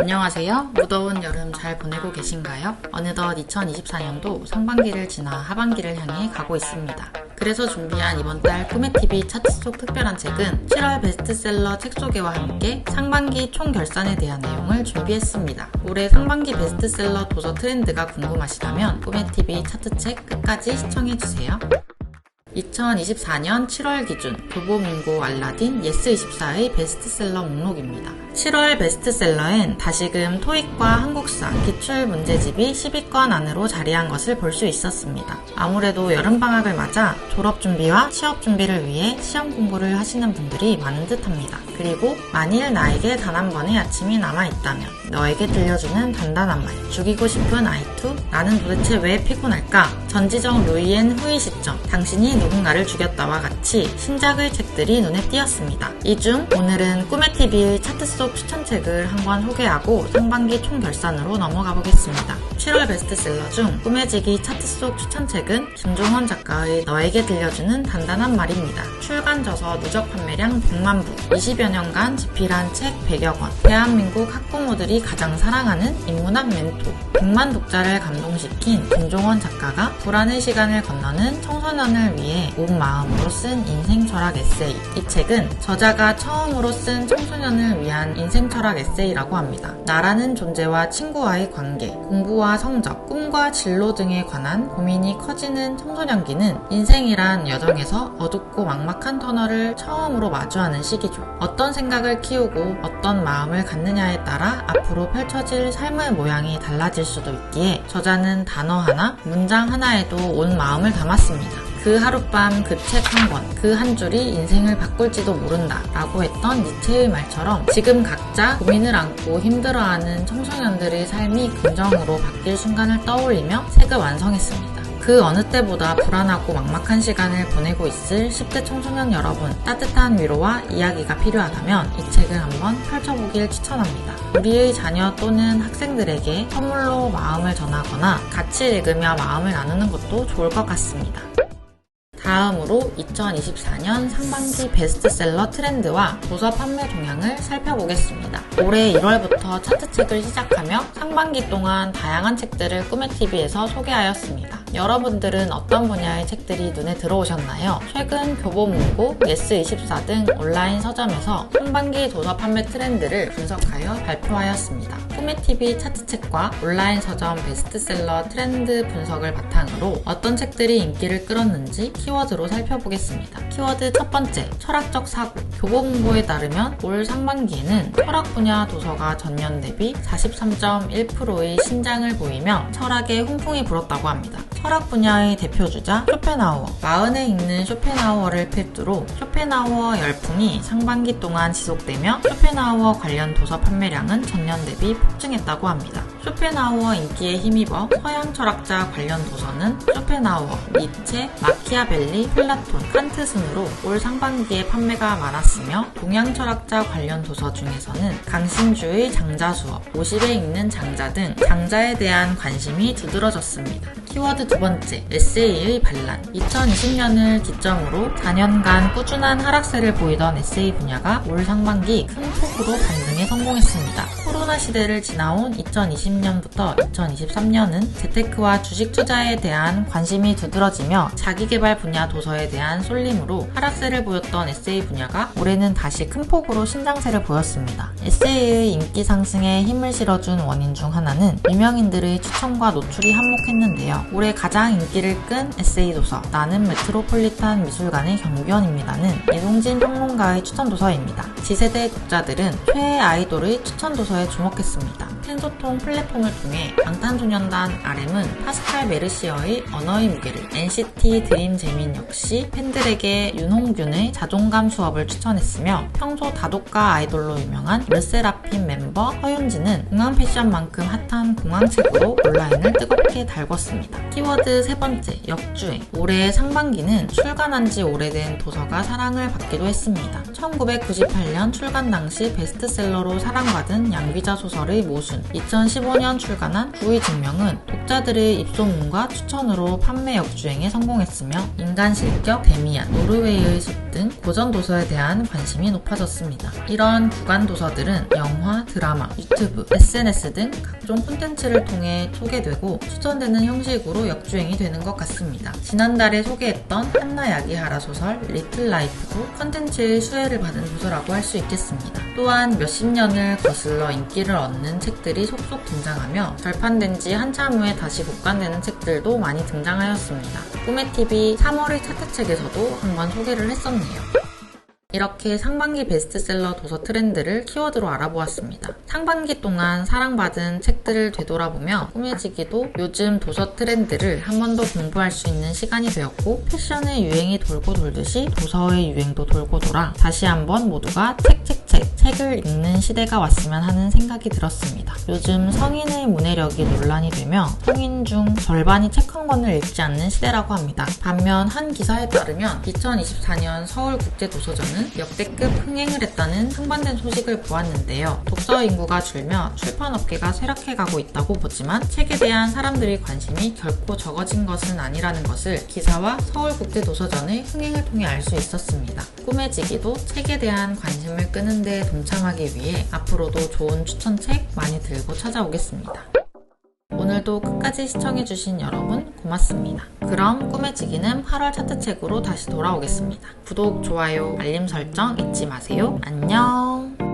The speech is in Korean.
안녕하세요. 무더운 여름 잘 보내고 계신가요? 어느덧 2024년도 상반기를 지나 하반기를 향해 가고 있습니다. 그래서 준비한 이번 달 꿈의TV 차트 속 특별한 책은 7월 베스트셀러 책 소개와 함께 상반기 총 결산에 대한 내용을 준비했습니다. 올해 상반기 베스트셀러 도서 트렌드가 궁금하시다면 꿈의TV 차트 책 끝까지 시청해주세요. 2024년 7월 기준 교보문고 알라딘 예스24의 베스트셀러 목록입니다. 7월 베스트셀러엔 다시금 토익과 한국사 기출문제집이 10위권 안으로 자리한 것을 볼 수 있었습니다. 아무래도 여름방학을 맞아 졸업준비와 취업준비를 위해 시험 공부를 하시는 분들이 많은 듯합니다. 그리고 만일 나에게 단 한 번의 아침이 남아있다면 너에게 들려주는 단단한 말, 죽이고 싶은 아이투, 나는 도대체 왜 피곤할까, 전지적 루이엔 후이 시점, 당신이 누군가를 죽였다와 같이 신작의 책들이 눈에 띄었습니다. 이 중 오늘은 꿈의TV의 차트 속 추천책을 한 권 소개하고 상반기 총 결산으로 넘어가 보겠습니다. 7월 베스트셀러 중 꿈의지기 차트 속 추천책은 김종원 작가의 너에게 들려주는 단단한 말입니다. 출간져서 누적 판매량 100만 부, 20여 년간 집필한 책 100여 권, 대한민국 학부모들이 가장 사랑하는 인문학 멘토, 100만 독자를 감동시킨 김종원 작가가 불안의 시간을 건너는 청소년을 위해 온 마음으로 쓴 인생 철학 에세이. 이 책은 저자가 처음으로 쓴 청소년을 위한 인생 철학 에세이라고 합니다. 나라는 존재와 친구와의 관계, 공부와 성적, 꿈과 진로 등에 관한 고민이 커지는 청소년기는 인생이란 여정에서 어둡고 막막한 터널을 처음으로 마주하는 시기죠. 어떤 생각을 키우고 어떤 마음을 갖느냐에 따라 앞으로 펼쳐질 삶의 모양이 달라질 수도 있기에 저자는 단어 하나, 문장 하나에도 온 마음을 담았습니다. 그 하룻밤 그 책 한 권, 그 한 줄이 인생을 바꿀지도 모른다 라고 했던 니체의 말처럼 지금 각자 고민을 안고 힘들어하는 청소년들의 삶이 긍정으로 바뀔 순간을 떠올리며 책을 완성했습니다. 그 어느 때보다 불안하고 막막한 시간을 보내고 있을 10대 청소년 여러분, 따뜻한 위로와 이야기가 필요하다면 이 책을 한번 펼쳐보길 추천합니다. 우리의 자녀 또는 학생들에게 선물로 마음을 전하거나 같이 읽으며 마음을 나누는 것도 좋을 것 같습니다. 다음으로 2024년 상반기 베스트셀러 트렌드와 도서 판매 동향을 살펴보겠습니다. 올해 1월부터 차트책을 시작하며 상반기 동안 다양한 책들을 꿈의TV에서 소개하였습니다. 여러분들은 어떤 분야의 책들이 눈에 들어오셨나요? 최근 교보문고, 예스24 등 온라인 서점에서 상반기 도서 판매 트렌드를 분석하여 발표하였습니다. 꿈의TV 차트책과 온라인 서점 베스트셀러 트렌드 분석을 바탕으로 어떤 책들이 인기를 끌었는지 키워드로 살펴보겠습니다. 키워드 첫 번째, 철학적 사고. 교보문고에 따르면 올 상반기에는 철학 분야 도서가 전년 대비 43.1%의 신장을 보이며 철학에 훈풍이 불었다고 합니다. 철학 분야의 대표주자 쇼펜하우어, 마흔에 읽는 쇼펜하우어를 필두로 쇼펜하우어 열풍이 상반기 동안 지속되며 쇼펜하우어 관련 도서 판매량은 전년 대비 폭증했다고 합니다. 쇼펜하우어 인기에 힘입어 서양 철학자 관련 도서는 쇼펜하우어, 니체, 마키아벨리, 플라톤, 칸트 순으로 올 상반기에 판매가 많았으며 동양 철학자 관련 도서 중에서는 강신주의 장자 수업, 50에 읽는 장자 등 장자에 대한 관심이 두드러졌습니다. 키워드 두 번째, 에세이의 반란. 2020년을 기점으로 4년간 꾸준한 하락세를 보이던 에세이 분야가 올 상반기 큰 폭으로 반등에 성공했습니다. 코로나 시대를 지나온 2020년부터 2023년은 재테크와 주식 투자에 대한 관심이 두드러지며 자기개발 분야 도서에 대한 쏠림으로 하락세를 보였던 에세이 분야가 올해는 다시 큰 폭으로 신장세를 보였습니다. 에세이의 인기 상승에 힘을 실어준 원인 중 하나는 유명인들의 추천과 노출이 한몫했는데요. 올해 가장 인기를 끈 에세이 도서 나는 메트로폴리탄 미술관의 경비원입니다는 이동진 평론가의 추천 도서입니다. 지세대 독자들은 최애 아이돌의 추천 도서에 주목했습니다. 텐소통 플랫폼을 통해 방탄소년단 RM은 파스칼 메르시어의 언어의 무게를, NCT 드림 재민 역시 팬들에게 윤홍균의 자존감 수업을 추천했으며 평소 다독가 아이돌로 유명한 르세라핌 멤버 허윤지는 공항 패션만큼 핫한 공항책으로 온라인을 뜨겁게 달궜습니다. 키워드 세 번째, 역주행. 올해 상반기는 출간한 지 오래된 도서가 사랑을 받기도 했습니다. 1998년 출간 당시 베스트셀러로 사랑받은 양비자 소설의 모순, 2015년 출간한 구의 증명은 독자들의 입소문과 추천으로 판매 역주행에 성공했으며 인간 실격, 데미안, 노르웨이의 숲 등 고전 도서에 대한 관심이 높아졌습니다. 이런 구간 도서들은 영화, 드라마, 유튜브, SNS 등 각종 콘텐츠를 통해 소개되고 추천되는 형식으로 역주행이 되는 것 같습니다. 지난달에 소개했던 한나 야기하라 소설 리틀 라이프도 콘텐츠의 수혜를 받은 도서라고 할 수 있겠습니다. 또한 몇십 년을 거슬러 인기를 얻는 책들이 속속 등장하며 절판된 지 한참 후에 다시 복간되는 책들도 많이 등장하였습니다. 꿈의TV 3월의 차트책에서도 한번 소개를 했었네요. 이렇게 상반기 베스트셀러 도서 트렌드를 키워드로 알아보았습니다. 상반기 동안 사랑받은 책들을 되돌아보며 꾸며지기도 요즘 도서 트렌드를 한 번 더 공부할 수 있는 시간이 되었고 패션의 유행이 돌고 돌듯이 도서의 유행도 돌고 돌아 다시 한번 모두가 책을 읽는 시대가 왔으면 하는 생각이 들었습니다. 요즘 성인의 문해력이 논란이 되며 성인 중 절반이 책 한 권을 읽지 않는 시대라고 합니다. 반면 한 기사에 따르면 2024년 서울국제도서전은 역대급 흥행을 했다는 상반된 소식을 보았는데요. 독서 인구가 줄며 출판업계가 쇠락해가고 있다고 보지만 책에 대한 사람들의 관심이 결코 적어진 것은 아니라는 것을 기사와 서울국제도서전의 흥행을 통해 알 수 있었습니다. 꿈의지기도 책에 대한 관심을 끄는 데 동참하기 위해 앞으로도 좋은 추천책 많이 들고 찾아오겠습니다. 오늘도 끝까지 시청해주신 여러분 고맙습니다. 그럼 꿈의지기는 8월 차트책으로 다시 돌아오겠습니다. 구독, 좋아요, 알림 설정 잊지 마세요. 안녕.